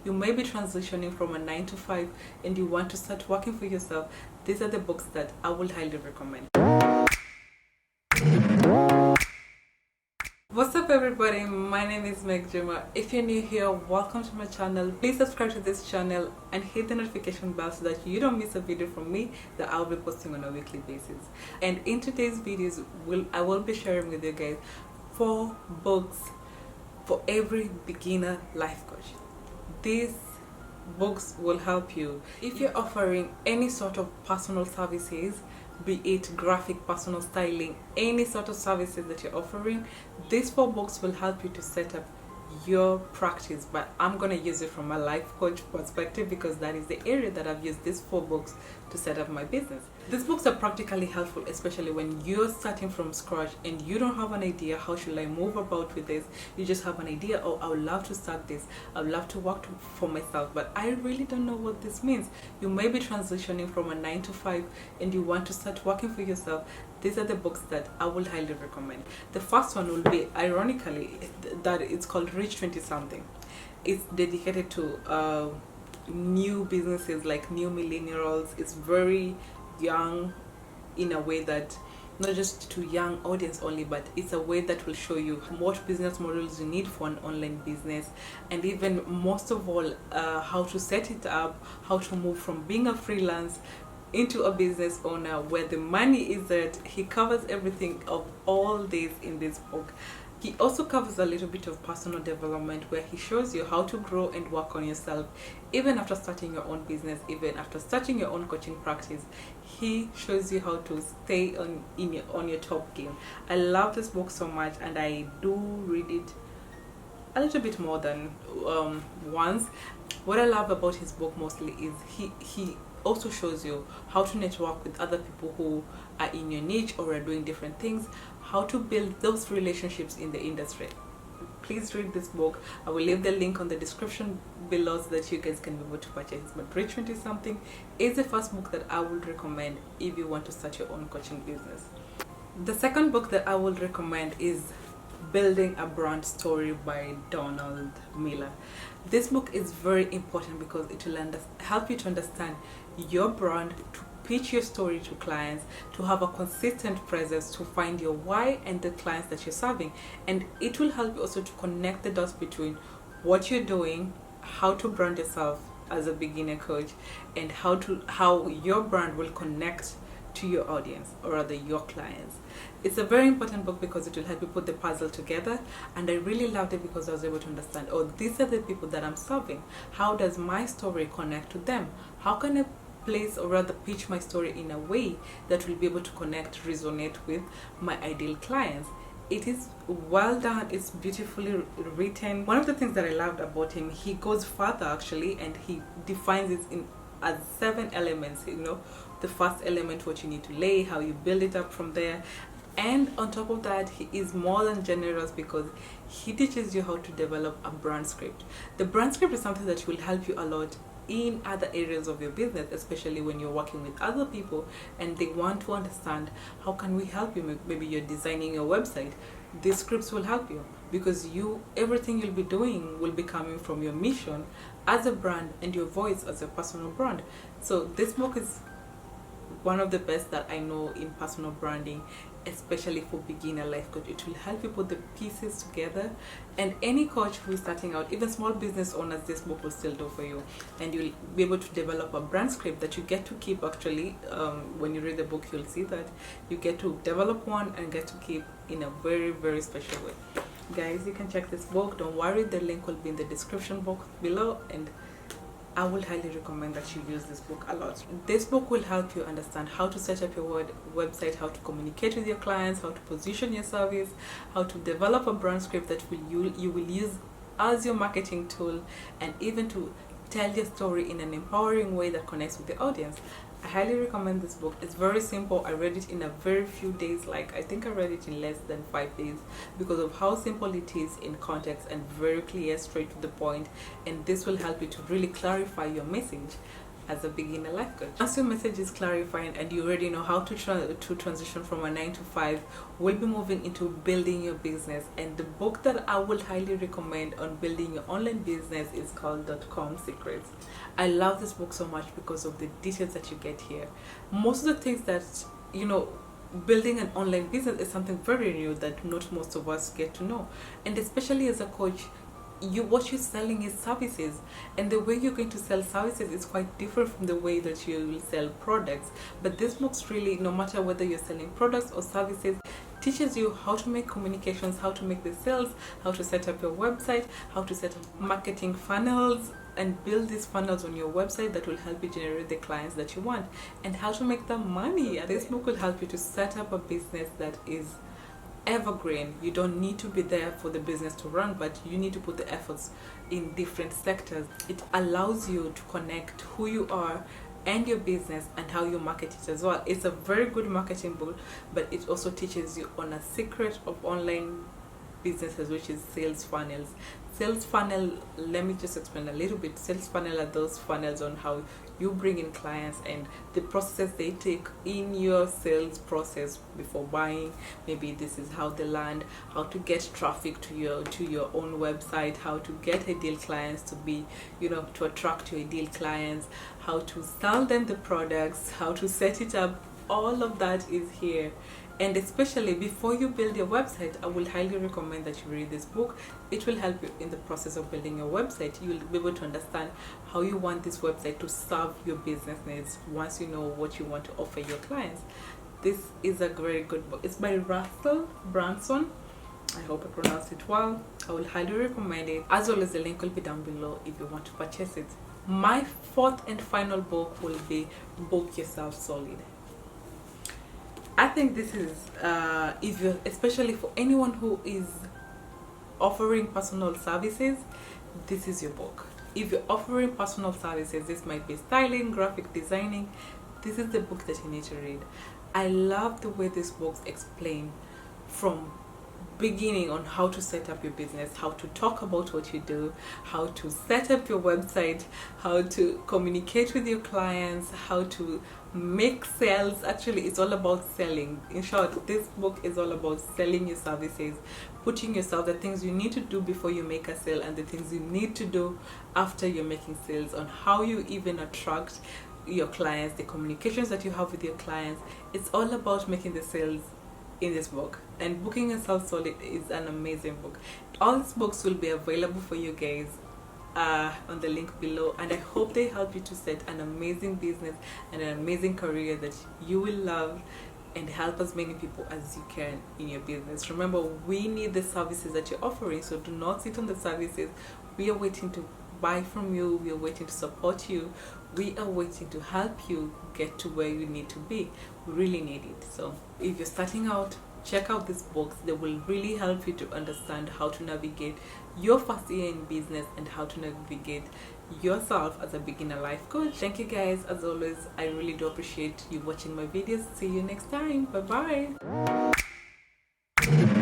you may be transitioning from a 9 to 5 and you want to start working for yourself, these are the books that I would highly recommend. What's up everybody, my name is Meg Juma. If you're new here, welcome to my channel. Please subscribe to this channel and hit the notification bell so that you don't miss a video from me that I'll be posting on a weekly basis. And in today's videos, I will be sharing with you guys 4 books for every beginner life coach. These books will help you if you're offering any sort of personal services, be it graphic, personal styling, any sort of services that you're offering. These 4 books will help you to set up your practice, but I'm going to use it from a life coach perspective because that is the area that I've used these 4 books to set up my business. These books are practically helpful, especially when you're starting from scratch and you don't have an idea, how should I move about with this? You just have an idea, oh, I would love to start this, I would love to work for myself, but I really don't know what this means. You may be transitioning from a 9 to 5 and you want to start working for yourself. These are the books that I will highly recommend. The first one will be, ironically, that it's called Rich 20 Something. It's dedicated to new businesses, like new millennials. It's very young in a way that not just to young audience only, but it's a way that will show you what business models you need for an online business, and even most of all how to set it up, how to move from being a freelance into a business owner, where the money is at. He covers everything of all this in this book. He also covers a little bit of personal development, where he shows you how to grow and work on yourself even after starting your own business, even after starting your own coaching practice. He shows you how to stay on your top game. I love this book so much, and I do read it a little bit more than once. What I love about his book mostly is he also shows you how to network with other people who are in your niche or are doing different things, how to build those relationships in the industry. Please read this book. I will leave the link on the description below so that you guys can be able to purchase it. But Rich 20 Something is the first book that I would recommend if you want to start your own coaching business. The second book that I would recommend is Building a Brand Story by Donald Miller. This book is very important because it will help you to understand your brand, to pitch your story to clients, to have a consistent presence, to find your why and the clients that you're serving. And it will help you also to connect the dots between what you're doing, how to brand yourself as a beginner coach, and how your brand will connect to your audience, or rather your clients. It's a very important book because it will help you put the puzzle together, and I really loved it because I was able to understand, oh, these are the people that I'm serving. How does my story connect to them? How can I place, or rather pitch my story in a way that will be able to connect, resonate with my ideal clients? It is well done, it's beautifully written. One of the things that I loved about him, he goes further actually, and he defines it as 7 elements. The first element, what you need to lay, how you build it up from there. And on top of that, he is more than generous because he teaches you how to develop a brand script. The brand script is something that will help you a lot in other areas of your business, especially when you're working with other people and they want to understand, how can we help you? Maybe you're designing your website. These scripts will help you because everything you'll be doing will be coming from your mission as a brand and your voice as a personal brand. So this book is one of the best that I know in personal branding, especially for beginner life coach. It will help you put the pieces together, and any coach who is starting out, even small business owners, this book will still do for you, and you'll be able to develop a brand script that you get to keep. Actually, when you read the book, you'll see that you get to develop one and get to keep in a very, very special way. Guys, you can check this book. Don't worry, the link will be in the description box below, and I will highly recommend that you use this book a lot. This book will help you understand how to set up your website, how to communicate with your clients, how to position your service, how to develop a brand script that you will use as your marketing tool, and even to tell your story in an empowering way that connects with the audience. I highly recommend this book. It's very simple. I read it in a very few days. I think I read it in less than 5 days because of how simple it is in context and very clear, straight to the point. And this will help you to really clarify your message. as a beginner life coach. Once your message is clarified and you already know how to transition from a 9 to 5, we'll be moving into building your business. And the book that I would highly recommend on building your online business is called DotCom Secrets. I love this book so much because of the details that you get here. Most of the things that, building an online business is something very new that not most of us get to know. And especially as a coach, what you're selling is services, and the way you're going to sell services is quite different from the way that you will sell products. But this book's really, no matter whether you're selling products or services, teaches you how to make communications, how to make the sales, how to set up your website, how to set up marketing funnels and build these funnels on your website that will help you generate the clients that you want, and how to make the money. And this book will help you to set up a business that is evergreen. You don't need to be there for the business to run, but you need to put the efforts in different sectors. It allows you to connect who you are and your business and how you market it as well. It's a very good marketing book, but it also teaches you on a secret of online businesses, which is sales funnels. Sales funnel, let me just explain a little bit. Sales funnel are those funnels on how you bring in clients and the processes they take in your sales process before buying. Maybe this is how they land, how to get traffic to your own website, how to get ideal clients to be, to attract your ideal clients, how to sell them the products, how to set it up. All of that is here. And especially before you build your website, I will highly recommend that you read this book. It will help you in the process of building your website. You will be able to understand how you want this website to serve your business needs once you know what you want to offer your clients. This is a very good book. It's by Russell Brunson. I hope I pronounced it well. I will highly recommend it. As well as the link will be down below if you want to purchase it. My fourth and final book will be Book Yourself Solid. I think this is, especially for anyone who is offering personal services, this is your book. If you're offering personal services, this might be styling, graphic designing, this is the book that you need to read. I love the way this book explains from beginning on how to set up your business, how to talk about what you do, how to set up your website, how to communicate with your clients, how to make sales. Actually, it's all about selling. In short, this book is all about selling your services, putting yourself, the things you need to do before you make a sale and the things you need to do after you're making sales, on how you even attract your clients, the communications that you have with your clients. It's all about making the sales in this book. And Booking Yourself Solid is an amazing book. All these books will be available for you guys on the link below, and I hope they help you to set an amazing business and an amazing career that you will love, and help as many people as you can in your business. Remember, we need the services that you're offering, so do not sit on the services. We are waiting to buy from you, we are waiting to support you, we are waiting to help you get to where you need to be. We really need it. So if you're starting out, check out these books. They will really help you to understand how to navigate your first year in business and how to navigate yourself as a beginner life coach. Thank you guys, as always. I really do appreciate you watching my videos. See you next time. Bye bye.